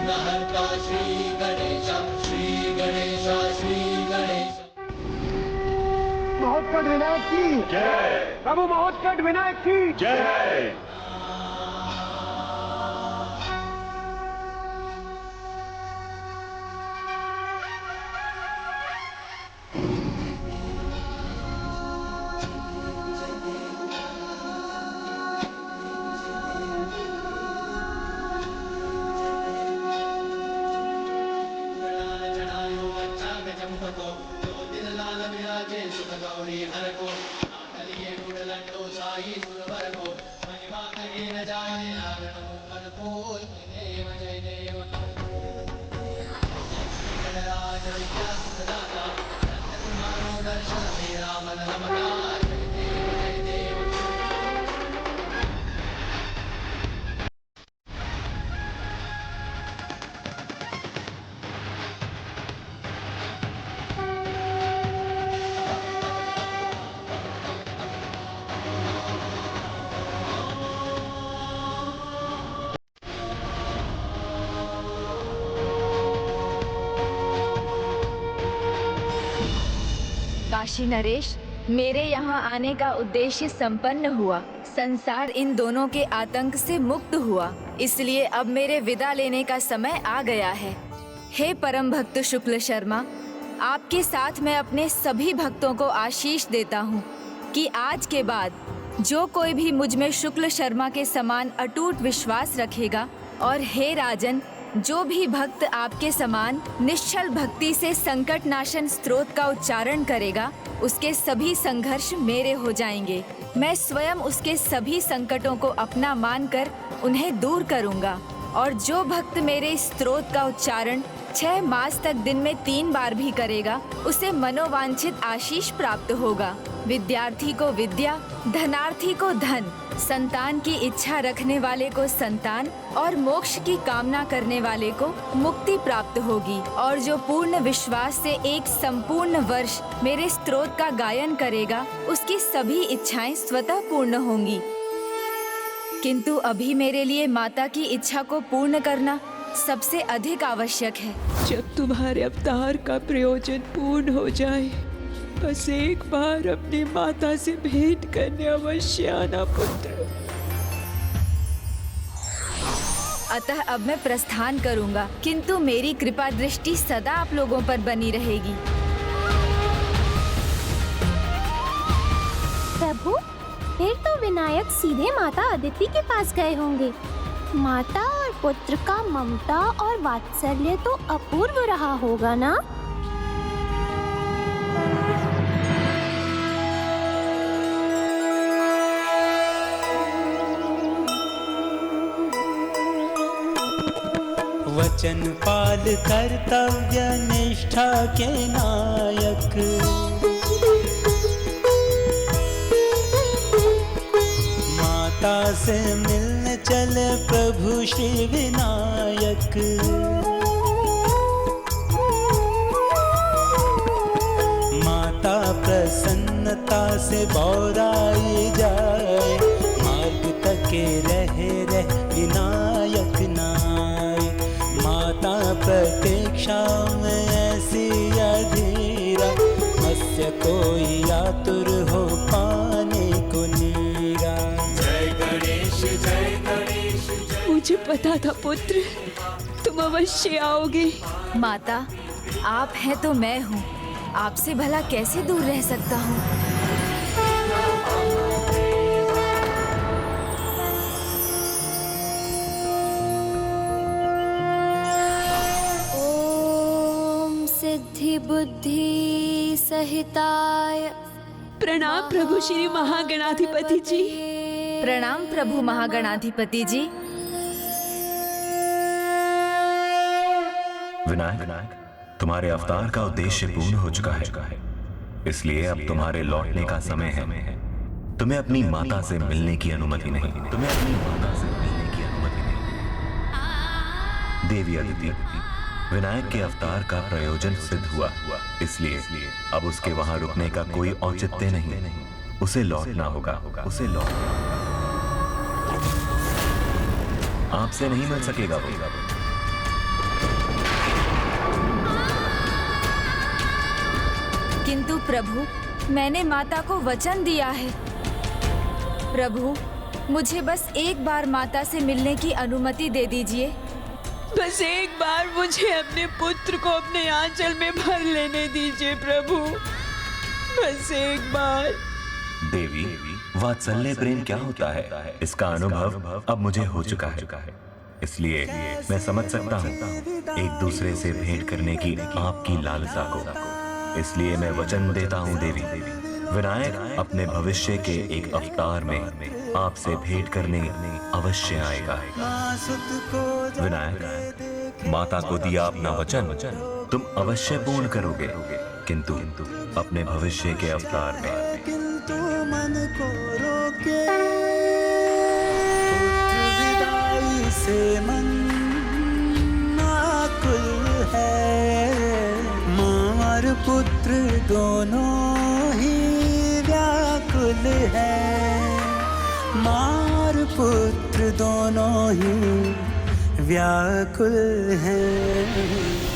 विघ्नहर्ता श्री गणेश, श्री गणेश, श्री गणेश। महोत्कट विनायक की जय। प्रभु महोत्कट विनायक की जय। काशी नरेश, मेरे यहाँ आने का उद्देश्य संपन्न हुआ। संसार इन दोनों के आतंक से मुक्त हुआ, इसलिए अब मेरे विदा लेने का समय आ गया है। हे परम भक्त शुक्ल शर्मा, आपके साथ मैं अपने सभी भक्तों को आशीष देता हूँ कि आज के बाद जो कोई भी मुझ में शुक्ल शर्मा के समान अटूट विश्वास रखेगा, और हे राजन, जो भी भक्त आपके समान निश्चल भक्ति से संकट नाशन स्तोत्र का उच्चारण करेगा, उसके सभी संघर्ष मेरे हो जाएंगे। मैं स्वयं उसके सभी संकटों को अपना मानकर उन्हें दूर करूंगा। और जो भक्त मेरे इस स्तोत्र का उच्चारण 6 मास तक दिन में 3 बार भी करेगा, उसे मनोवांछित आशीष प्राप्त होगा। विद्यार्थी को विद्या, धनार्थी को धन, संतान की इच्छा रखने वाले को संतान, और मोक्ष की कामना करने वाले को मुक्ति प्राप्त होगी। और जो पूर्ण विश्वास से एक संपूर्ण वर्ष मेरे स्तोत्र का गायन करेगा, उसकी सभी इच्छाएं स्वतः पूर्ण होंगी। किंतु अभी मेरे लिए माता की इच्छा को पूर्ण करना सबसे अधिक आवश्यक है। जब तुम्हारे अवतार का प्रयोजन पूर्ण हो जाए, बस एक बार अपनी माता से भेंट करने अवश्य आना पुत्र। अतः अब मैं प्रस्थान करूंगा, किंतु मेरी कृपा दृष्टि सदा आप लोगों पर बनी रहेगी। प्रभु, फिर तो विनायक सीधे माता अदिति के पास गए होंगे। माता और पुत्र का ममता और वात्सल्य तो अपूर्व रहा होगा ना? वचन पाल कर्तव्य निष्ठा के नायक, माता से मिलने चले प्रभु श्री विनायक। माता प्रसन्नता से बौराई जाए, मार्ग तके रहे विनायक नाय। माता प्रतीक्षा में ऐसी अधीरा, मत्स्य कोई आतुर हो पाने को नीरा। जय गणेश, जय गणेश, जय। मुझे पता था पुत्र, तुम अवश्य आओगे। माता, आप हैं तो मैं हूँ, आपसे भला कैसे दूर रह सकता हूँ। ओम सिद्धि बुद्धि सहिताय। प्रणाम प्रभु श्री महागणाधिपति जी। प्रणाम प्रभु महागणाधिपति जी। विनायक, तुम्हारे अवतार का उद्देश्य पूर्ण हो चुका है, इसलिए अब तुम्हारे लौटने का समय है। तुम्हें अपनी माता से मिलने की अनुमति नहीं। तुम्हें अपनी माता से मिलने की अनुमति नहीं। देवी अदिति, विनायक के अवतार का प्रयोजन सिद्ध हुआ, इसलिए अब उसके वहां रुकने का कोई औचित्य नहीं। उसे लौटना होगा, उसे लौटना होगा। आपसे नहीं मिल सकेगा वो। किंतु प्रभु, मैंने माता को वचन दिया है। प्रभु, मुझे बस एक बार माता से मिलने की अनुमति दे दीजिए। बस एक बार मुझे अपने पुत्र को अपने आंचल में भर लेने दीजिए प्रभु, बस एक बार। देवी, वात्सल्य प्रेम क्या होता है, इसका अनुभव अब मुझे हो चुका है। इसलिए मैं समझ सकता हूँ एक दूसरे से भेंट करने की आपकी लालसा को। इसलिए मैं वचन देता हूँ देवी, विनायक अपने भविष्य के एक अवतार में आपसे भेंट करने अवश्य आएगा। विनायक, माता को दिया अपना वचन तुम अवश्य पूर्ण करोगे, किंतु अपने भविष्य के अवतार में। किंतु मन को रोके, विदाई से मन आकुल है। माँ और पुत्र दोनों ही व्याकुल है। माँ और पुत्र दोनों ही व्याकुल हैं।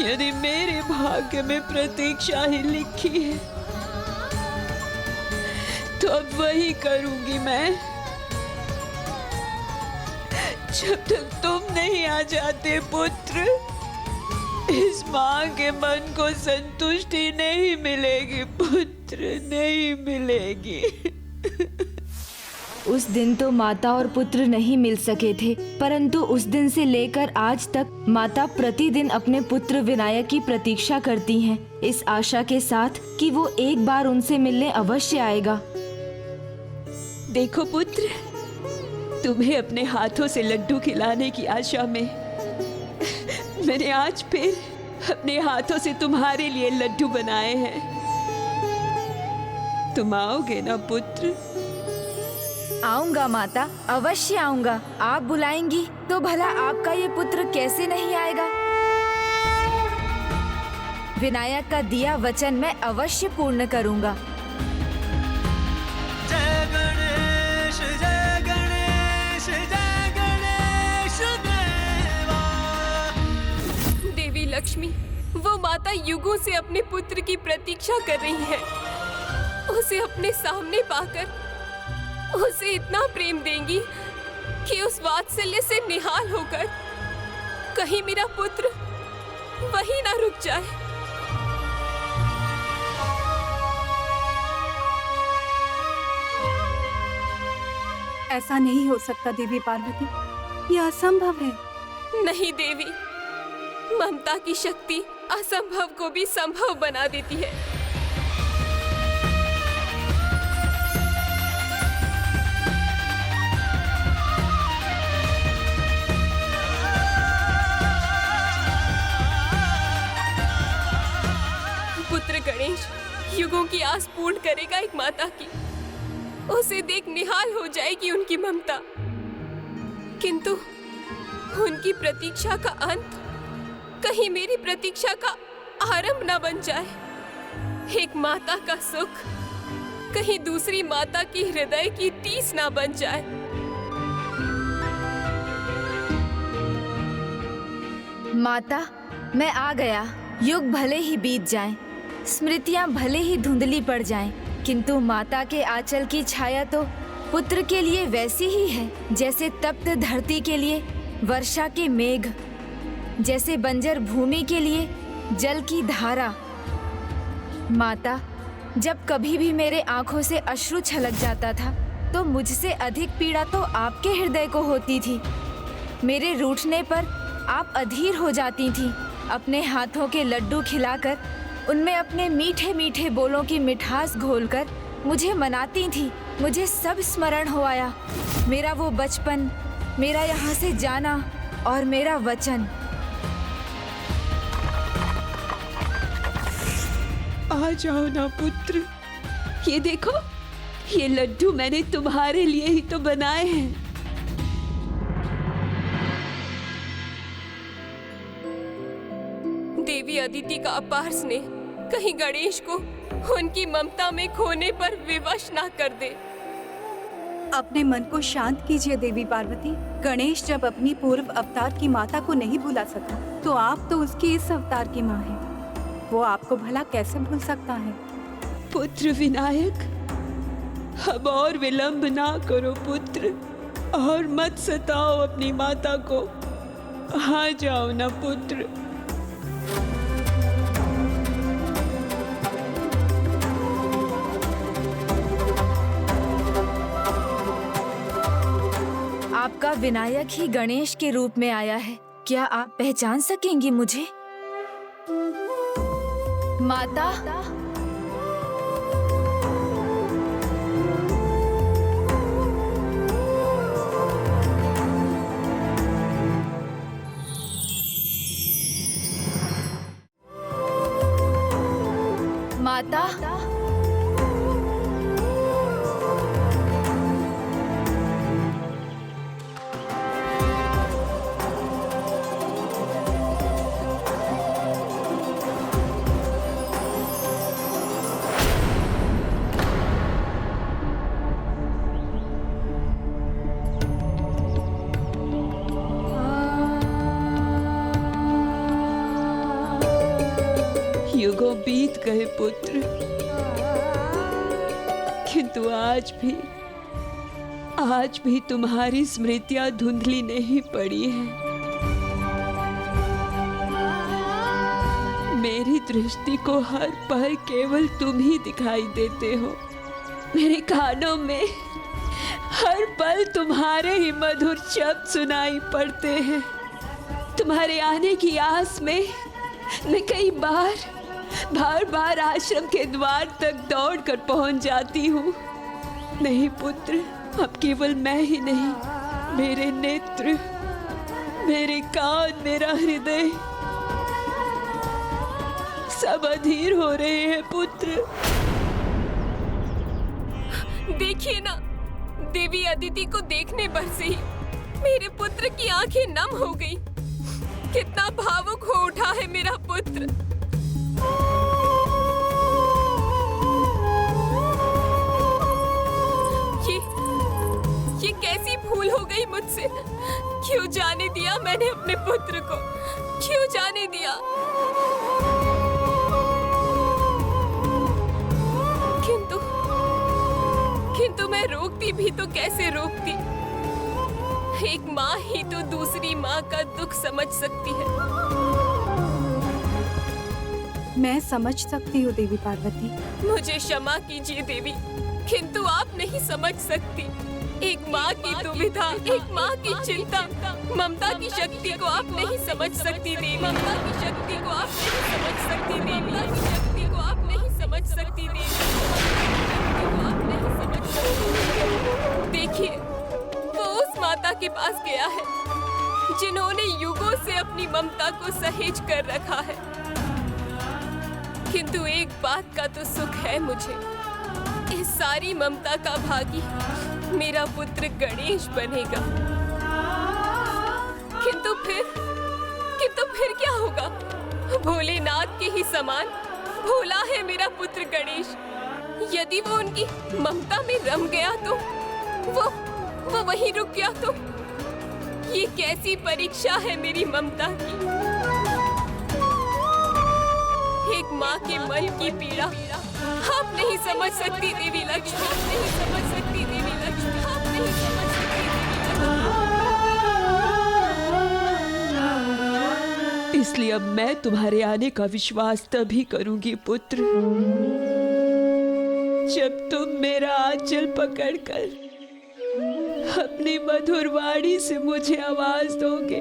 यदि मेरे भाग्य में प्रतीक्षा ही लिखी है तो अब वही करूंगी मैं। जब तक तुम नहीं आ जाते पुत्र, इस माँ के मन को संतुष्टि नहीं मिलेगी पुत्र, नहीं मिलेगी। उस दिन तो माता और पुत्र नहीं मिल सके थे, परंतु उस दिन से लेकर आज तक माता प्रतिदिन अपने पुत्र विनायक की प्रतीक्षा करती हैं, इस आशा के साथ कि वो एक बार उनसे मिलने अवश्य आएगा। देखो पुत्र, तुम्हें अपने हाथों से लड्डू खिलाने की आशा में मैंने आज फिर अपने हाथों से तुम्हारे लिए लड्डू बनाए हैं। तुम आओगे ना पुत्र? आऊंगा माता, अवश्य आऊंगा। आप बुलाएंगी तो भला आपका ये पुत्र कैसे नहीं आएगा। विनायक का दिया वचन मैं अवश्य पूर्ण करूंगा। जय गणेश, जय गणेश, जय गणेश देवा। देवी लक्ष्मी, वो माता युगों से अपने पुत्र की प्रतीक्षा कर रही है। उसे अपने सामने पाकर उसे इतना प्रेम देंगी कि उस वात्सल्य से निहाल होकर कहीं मेरा पुत्र वहीं ना रुक जाए। ऐसा नहीं हो सकता देवी पार्वती, यह असंभव है। नहीं देवी, ममता की शक्ति असंभव को भी संभव बना देती है। पुत्र गणेश युगों की आस पूर्ण करेगा एक माता की। उसे देख निहाल हो जाएगी उनकी ममता, किंतु उनकी प्रतीक्षा का अंत कहीं मेरी प्रतीक्षा का आरंभ न बन जाए। एक माता का सुख कहीं दूसरी माता की हृदय की टीस ना बन जाए। माता, मैं आ गया। युग भले ही बीत जाएं, स्मृतियां भले ही धुंधली पड़ जाएं, किंतु माता के आंचल की छाया तो पुत्र के लिए वैसी ही है जैसे तप्त धरती के लिए वर्षा के मेघ, जैसे बंजर भूमि के लिए जल की धारा। माता, जब कभी भी मेरे आंखों से अश्रु छलक जाता था तो मुझसे अधिक पीड़ा तो आपके हृदय को होती थी। मेरे रूठने पर आप अधीर हो जाती थीं। अपने हाथों के लड्डू खिलाकर उनमें अपने मीठे मीठे बोलों की मिठास घोलकर मुझे मनाती थी। मुझे सब स्मरण हो आया, मेरा वो बचपन, मेरा यहाँ से जाना और मेरा वचन। आ जाओ ना पुत्र, ये देखो, ये लड्डू मैंने तुम्हारे लिए ही तो बनाए हैं। देवी अदिति का अपार स्नेह कहीं गणेश को उनकी ममता में खोने पर विवश ना कर दे। अपने मन को शांत कीजिए देवी पार्वती। गणेश जब अपनी पूर्व अवतार की माता को नहीं भुला सका, तो आप तो उसकी इस अवतार की माँ हैं। वो आपको भला कैसे भूल सकता है? पुत्र विनायक, अब और विलंब ना करो पुत्र, और मत सताओ अपनी माता को। आ जाओ ना पुत्र। आपका विनायक ही गणेश के रूप में आया है। क्या आप पहचान सकेंगी मुझे? माता, माता, युगों बीत गए पुत्र, किंतु आज भी तुम्हारी स्मृतियां धुंधली नहीं पड़ी है। मेरी दृष्टि को हर पल केवल तुम ही दिखाई देते हो। मेरे कानों में हर पल तुम्हारे ही मधुर शब्द सुनाई पड़ते हैं। तुम्हारे आने की आस में मैं कई बार आश्रम के द्वार तक दौड़कर पहुंच जाती हूँ। नहीं पुत्र, अब केवल मैं ही नहीं, मेरे नेत्र, मेरे कान, मेरा हृदय सब अधीर हो रहे हैं पुत्र। देखिए ना, देवी अदिति को देखने पर से ही मेरे पुत्र की आंखें नम हो गई। कितना भावुक हो उठा है मेरा पुत्र। ये कैसी भूल हो गई मुझसे? क्यों जाने दिया मैंने अपने पुत्र को? क्यों जाने दिया? किंतु मैं रोकती भी तो कैसे रोकती? एक माँ ही तो दूसरी माँ का दुख समझ सकती है। मैं समझ सकती हूँ देवी पार्वती। मुझे क्षमा कीजिए देवी, किंतु आप नहीं समझ सकती। एक माँ की दुविधा, एक माँ की चिंता, ममता की शक्ति को आप नहीं समझ सकती देवी। ममता की शक्ति को आप नहीं समझ सकती देवी। ममता की शक्ति को आप नहीं समझ सकती देवी। आप नहीं समझ सकती। देखिए, वो उस माता के पास गया है जिन्होंने युगों से अपनी ममता को सहेज कर रखा है। किंतु एक बात का तो सुख है मुझे, इस सारी ममता का भागी मेरा पुत्र गणेश बनेगा। किंतु फिर क्या होगा? भोलेनाथ के ही समान भोला है मेरा पुत्र गणेश। यदि वो उनकी ममता में रम गया तो वो वहीं रुक गया तो ये कैसी परीक्षा है मेरी ममता की। एक माँ के मन की पीड़ा आप नहीं समझ सकती देवी लक्ष्मी। आप नहीं समझ सकती देवी लक्ष्मी। आप नहीं समझ सकती देवी लक्ष्मी। इसलिए अब मैं तुम्हारे आने का विश्वास तभी करूंगी पुत्र, जब तुम मेरा आंचल पकड़कर अपनी मधुर वाणी से मुझे आवाज दोगे।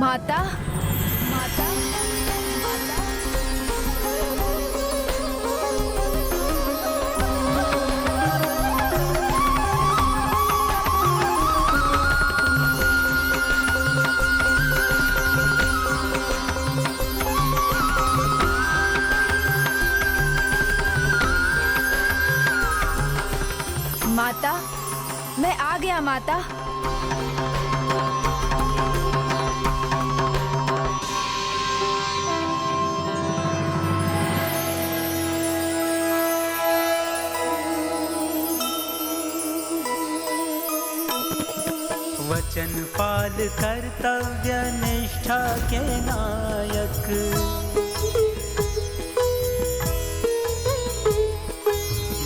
माता, आ गया माता। वचन पाल कर्तव्य निष्ठा के नायक,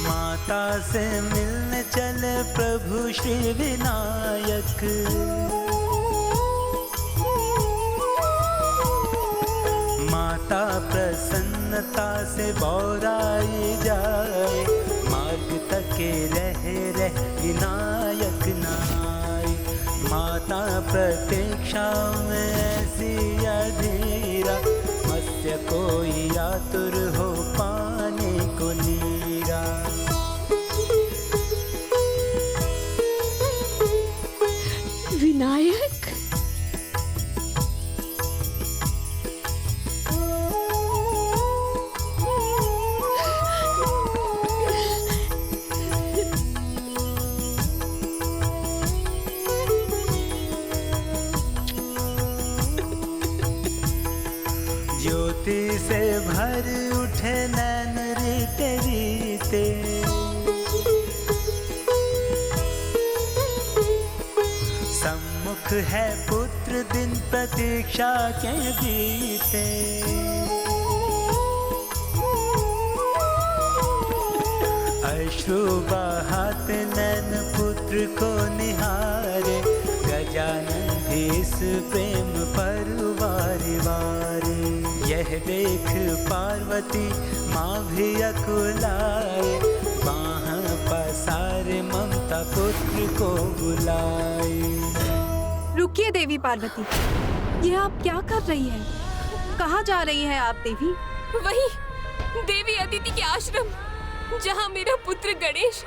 माता से मिलने चले प्रभु श्री विनायक। माता प्रसन्नता से बौराई जाए, मार्ग तके रहे विनायक नाय। माता प्रतीक्षा में ऐसी अधीरा, मत्स्य कोई आतुर हो पाने को नीरा। विनायक, ज्योति से भर उठे नैन रीते रीते, सम्मुख है पुत्र दिन प्रतीक्षा के बीते। अश्रु बहाते नैन पुत्र को निहारे, गजानन भी इस प्रेम पर वारे वारे। यह देख पार्वती माँ भी अकुलाए, बाह पसारे ममता पुत्र को बुलाए। रुकिए देवी पार्वती, ये आप क्या कर रही हैं? कहाँ जा रही हैं आप देवी? वही देवी अदिति के आश्रम, जहाँ मेरा पुत्र गणेश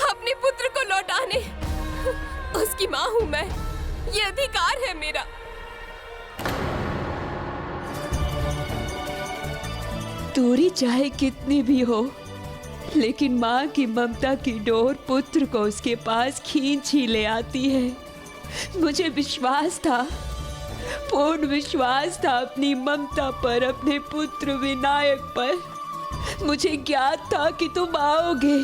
अपने पुत्र को लौटाने। उसकी माँ हूँ मैं, ये अधिकार है मेरा। दूरी चाहे कितनी भी हो, लेकिन माँ की ममता की डोर पुत्र को उसके पास खींच ही ले आती है। मुझे विश्वास था, पूर्ण विश्वास था अपनी ममता पर, अपने पुत्र विनायक पर। मुझे ज्ञात था कि तुम आओगे,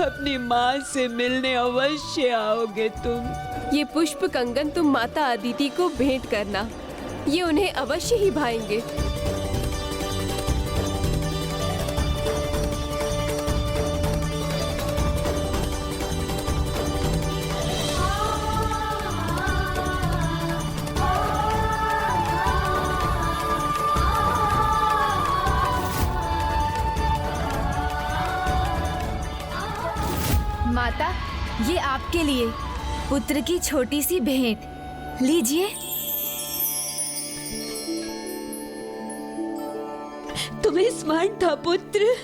अपनी माँ से मिलने अवश्य आओगे तुम। ये पुष्प कंगन तुम माता अदिति को भेंट करना, ये उन्हें अवश्य ही भाएंगे। माता, ये आपके लिए पुत्र की छोटी सी भेंट लीजिए। तुम्हें स्मरण था पुत्र?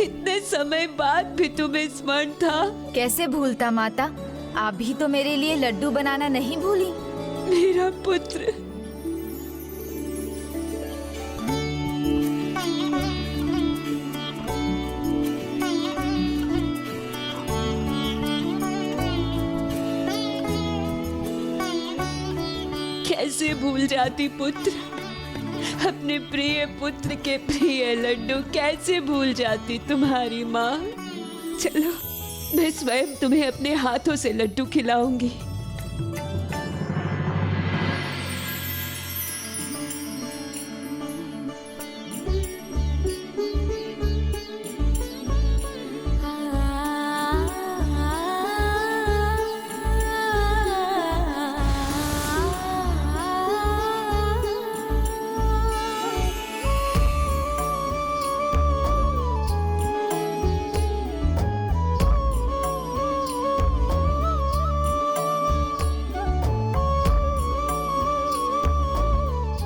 इतने समय बाद भी तुम्हें स्मरण था? कैसे भूलता माता, आप भी तो मेरे लिए लड्डू बनाना नहीं भूली। मेरा पुत्र, कैसे भूल जाती पुत्र, अपने प्रिय पुत्र के प्रिय लड्डू कैसे भूल जाती तुम्हारी माँ। चलो, मैं स्वयं तुम्हें अपने हाथों से लड्डू खिलाऊंगी।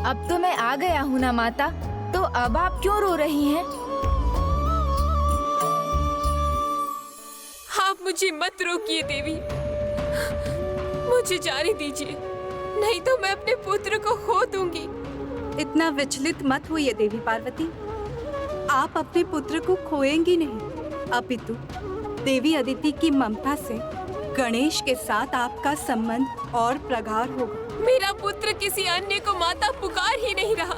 अब तो मैं आ गया हूँ ना माता, तो अब आप क्यों रो रही हैं? आप मुझे मत रोकिए देवी, मुझे जाने दीजिए, नहीं तो मैं अपने पुत्र को खो दूंगी। इतना विचलित मत होइए देवी पार्वती, आप अपने पुत्र को खोएंगी नहीं, अपितु देवी अदिति की ममता से गणेश के साथ आपका संबंध और प्रगाढ़ होगा। मेरा पुत्र किसी अन्य को माता पुकार ही नहीं रहा।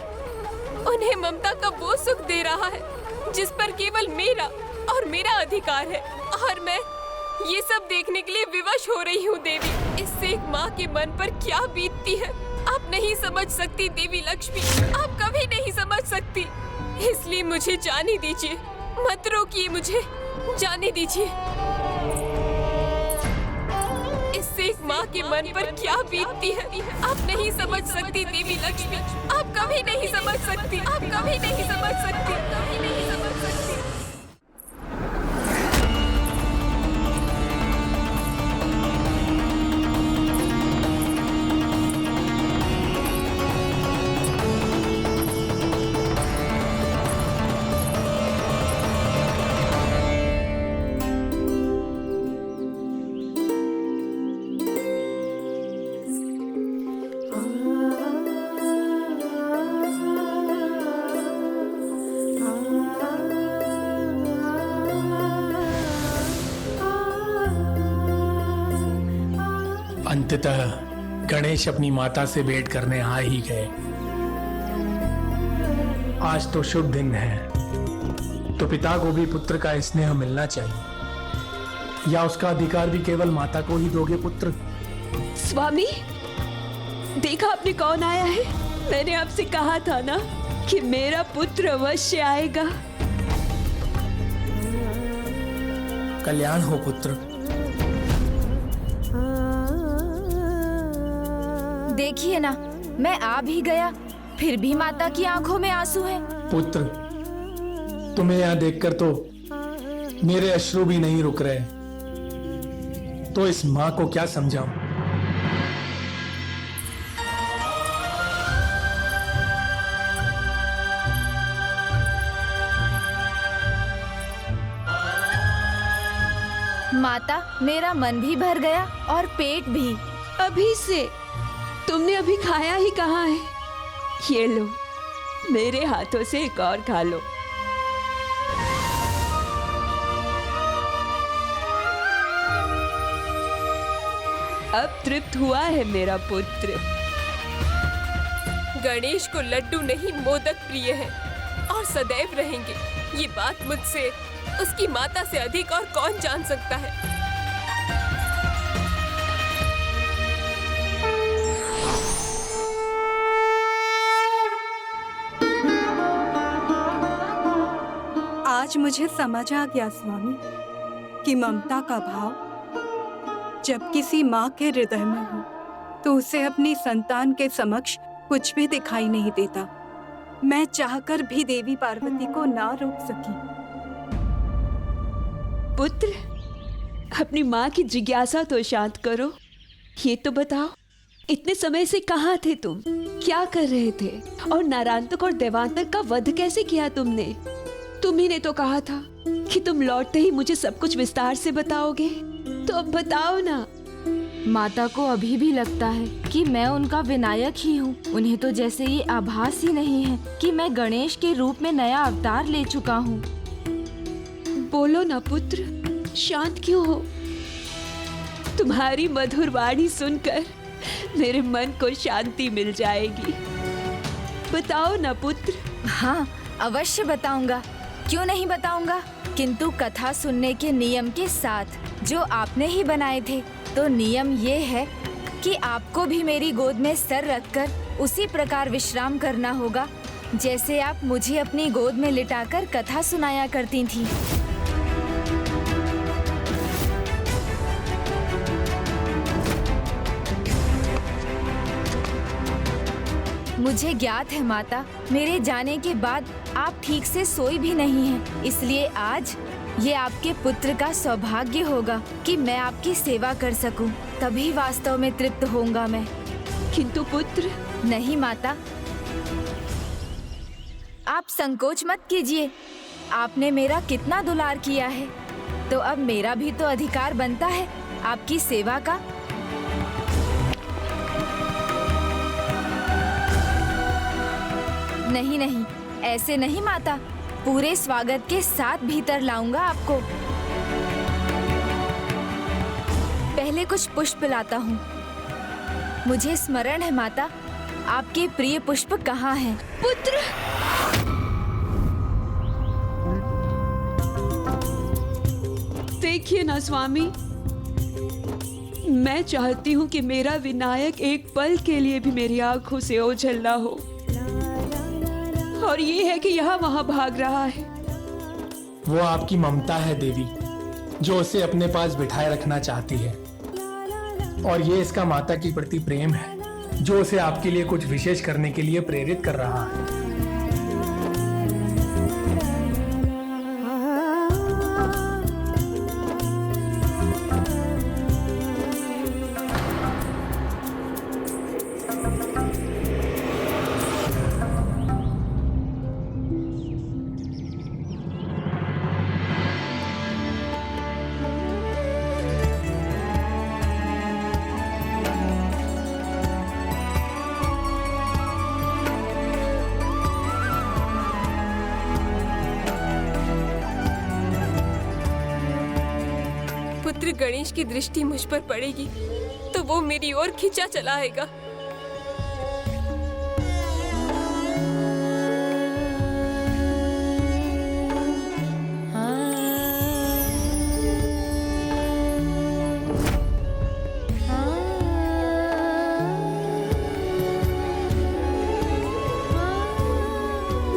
उन्हें ममता का वो सुख दे रहा है जिस पर केवल मेरा और मेरा अधिकार है। और मैं ये सब देखने के लिए विवश हो रही हूँ देवी। इससे एक माँ के मन पर क्या बीतती है आप नहीं समझ सकती देवी लक्ष्मी, आप कभी नहीं समझ सकती। इसलिए मुझे जाने दीजिए, मत रोकिए मुझे, जाने दीजिए। इससे एक माँ के मन पर क्या बीतती है आप नहीं समझ सकती देवी लक्ष्मी, आप कभी नहीं समझ सकती, आप कभी नहीं समझ सकती, कभी नहीं समझ सकती। अंततः गणेश अपनी माता से भेंट करने आ ही गए। आज तो शुभ दिन है, तो पिता को भी पुत्र का स्नेह मिलना चाहिए, या उसका अधिकार भी केवल माता को ही दोगे पुत्र? स्वामी, देखा आपने कौन आया है? मैंने आपसे कहा था ना कि मेरा पुत्र अवश्य आएगा। कल्याण हो पुत्र। देखिए ना, मैं आ भी गया, फिर भी माता की आंखों में आंसू हैं। पुत्र, तुम्हें यहाँ देखकर तो मेरे अश्रु भी नहीं रुक रहे, तो इस माँ को क्या समझाऊं? माता, मेरा मन भी भर गया और पेट भी। अभी से तुमने अभी खाया ही कहाँ है? ये लो, मेरे हाथों से एक और खा लो। अब तृप्त हुआ है मेरा पुत्र। गणेश को लड्डू नहीं मोदक प्रिय है और सदैव रहेंगे। ये बात मुझसे, उसकी माता से अधिक और कौन जान सकता है। आज मुझे समझ आ गया स्वामी कि ममता का भाव जब किसी माँ के हृदय में हो तो उसे अपनी संतान के समक्ष कुछ भी दिखाई नहीं देता। मैं चाहकर भी देवी पार्वती को ना रोक सकी। पुत्र, अपनी माँ की जिज्ञासा तो शांत करो। ये तो बताओ, इतने समय से कहाँ थे तुम? क्या कर रहे थे? और नारांतक और देवांतक का वध कैसे किया तुमने? तुम्ही ने तो कहा था कि तुम लौटते ही मुझे सब कुछ विस्तार से बताओगे, तो अब बताओ ना। माता को अभी भी लगता है कि मैं उनका विनायक ही हूँ। उन्हें तो जैसे ये आभास ही नहीं है कि मैं गणेश के रूप में नया अवतार ले चुका हूँ। बोलो ना पुत्र, शांत क्यों हो? तुम्हारी मधुर वाणी सुनकर मेरे मन को शांति मिल जाएगी। बताओ ना पुत्र। हाँ, अवश्य बताऊंगा, क्यों नहीं बताऊंगा, किंतु कथा सुनने के नियम के साथ जो आपने ही बनाए थे। तो नियम ये है कि आपको भी मेरी गोद में सर रखकर उसी प्रकार विश्राम करना होगा जैसे आप मुझे अपनी गोद में लिटाकर कथा सुनाया करती थीं। मुझे ज्ञात है माता, मेरे जाने के बाद आप ठीक से सोई भी नहीं हैं, इसलिए आज ये आपके पुत्र का सौभाग्य होगा कि मैं आपकी सेवा कर सकूं, तभी वास्तव में तृप्त होऊंगा मैं। किंतु पुत्र। नहीं माता, आप संकोच मत कीजिए। आपने मेरा कितना दुलार किया है, तो अब मेरा भी तो अधिकार बनता है आपकी सेवा का। नहीं नहीं, ऐसे नहीं माता, पूरे स्वागत के साथ भीतर लाऊंगा आपको। पहले कुछ पुष्प लाता हूँ। मुझे स्मरण है माता, आपके प्रिय पुष्प कहाँ हैं? पुत्र, देखिए ना स्वामी, मैं चाहती हूँ कि मेरा विनायक एक पल के लिए भी मेरी आंखों से ओझल ना हो, और ये है कि यहाँ वहाँ भाग रहा है। वो आपकी ममता है देवी, जो उसे अपने पास बिठाए रखना चाहती है, और ये इसका माता के प्रति प्रेम है, जो उसे आपके लिए कुछ विशेष करने के लिए प्रेरित कर रहा है। पुत्र गणेश की दृष्टि मुझ पर पड़ेगी तो वो मेरी ओर खिंचा चला आएगा।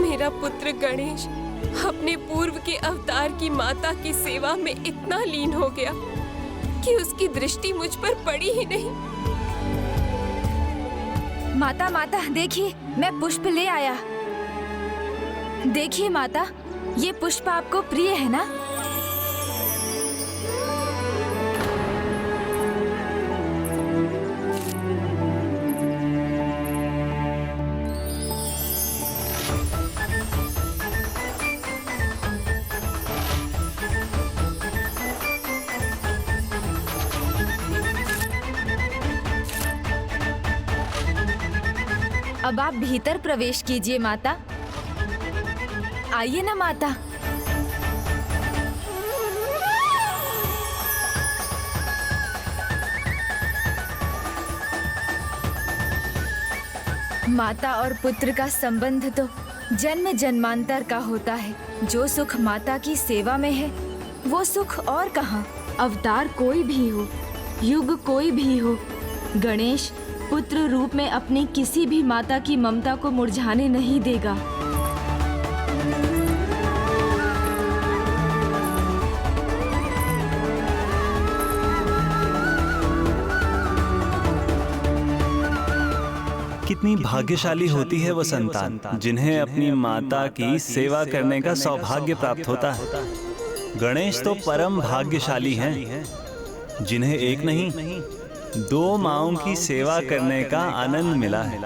मेरा पुत्र गणेश अपने पूर्व के अवतार की माता की सेवा में इतना लीन हो गया कि उसकी दृष्टि मुझ पर पड़ी ही नहीं। माता माता देखिए, मैं पुष्प ले आया। देखिए माता, ये पुष्प आपको प्रिय है ना? अब आप भीतर प्रवेश कीजिए माता। आइए ना माता। माता और पुत्र का संबंध तो जन्म जन्मांतर का होता है। जो सुख माता की सेवा में है, वो सुख और कहाँ। अवतार कोई भी हो, युग कोई भी हो, गणेश पुत्र रूप में अपनी किसी भी माता की ममता को मुरझाने नहीं देगा। कितनी भाग्यशाली होती है वो संतान जिन्हें अपनी माता की सेवा करने का सौभाग्य प्राप्त होता है। गणेश तो परम भाग्यशाली हैं, जिन्हें एक नहीं 2 माँओं की सेवा करने का आनंद मिला है।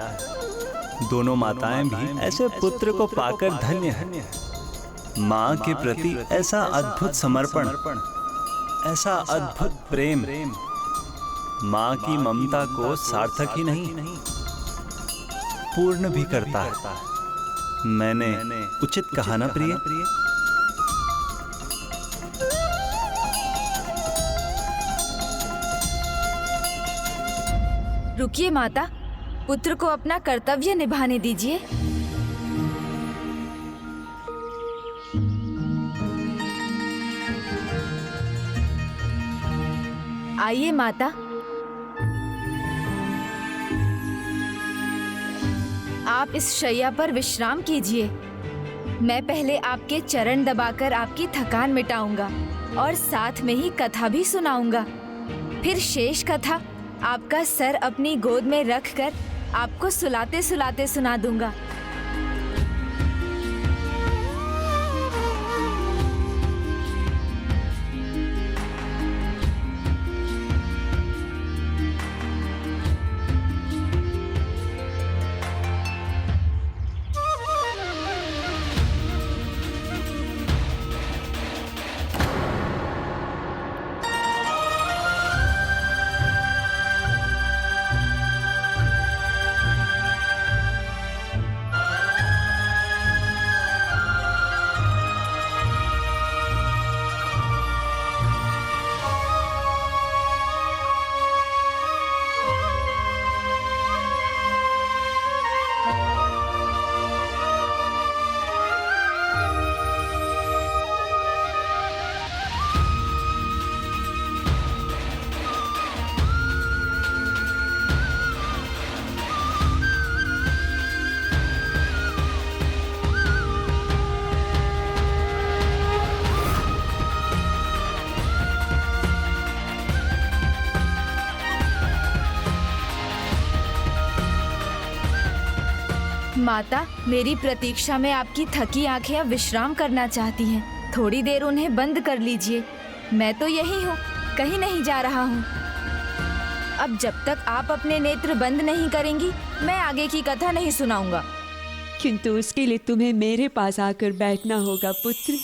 दोनों माताएं भी ऐसे पुत्र को पाकर धन्य हैं। माँ के प्रति ऐसा अद्भुत समर्पण, ऐसा अद्भुत प्रेम माँ की ममता को सार्थक ही नहीं, पूर्ण भी करता है। मैंने उचित कहा ना प्रिय? रुकिए माता, पुत्र को अपना कर्तव्य निभाने दीजिए। आइए माता। आप इस शैया पर विश्राम कीजिए। मैं पहले आपके चरण दबाकर आपकी थकान मिटाऊंगा और साथ में ही कथा भी सुनाऊंगा। फिर शेष कथा आपका सर अपनी गोद में रखकर आपको सुलाते सुलाते सुना दूंगा। माता, मेरी प्रतीक्षा में आपकी थकी आंखें अब विश्राम करना चाहती हैं। थोड़ी देर उन्हें बंद कर लीजिए। मैं तो यही हूँ, कहीं नहीं जा रहा हूँ। अब जब तक आप अपने नेत्र बंद नहीं करेंगी, मैं आगे की कथा नहीं सुनाऊंगा। किंतु उसके लिए तुम्हें मेरे पास आकर बैठना होगा पुत्र।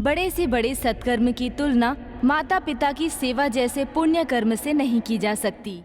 बड़े से बड़े सत्कर्म की तुलना माता पिता की सेवा जैसे पुण्य कर्म से नहीं की जा सकती।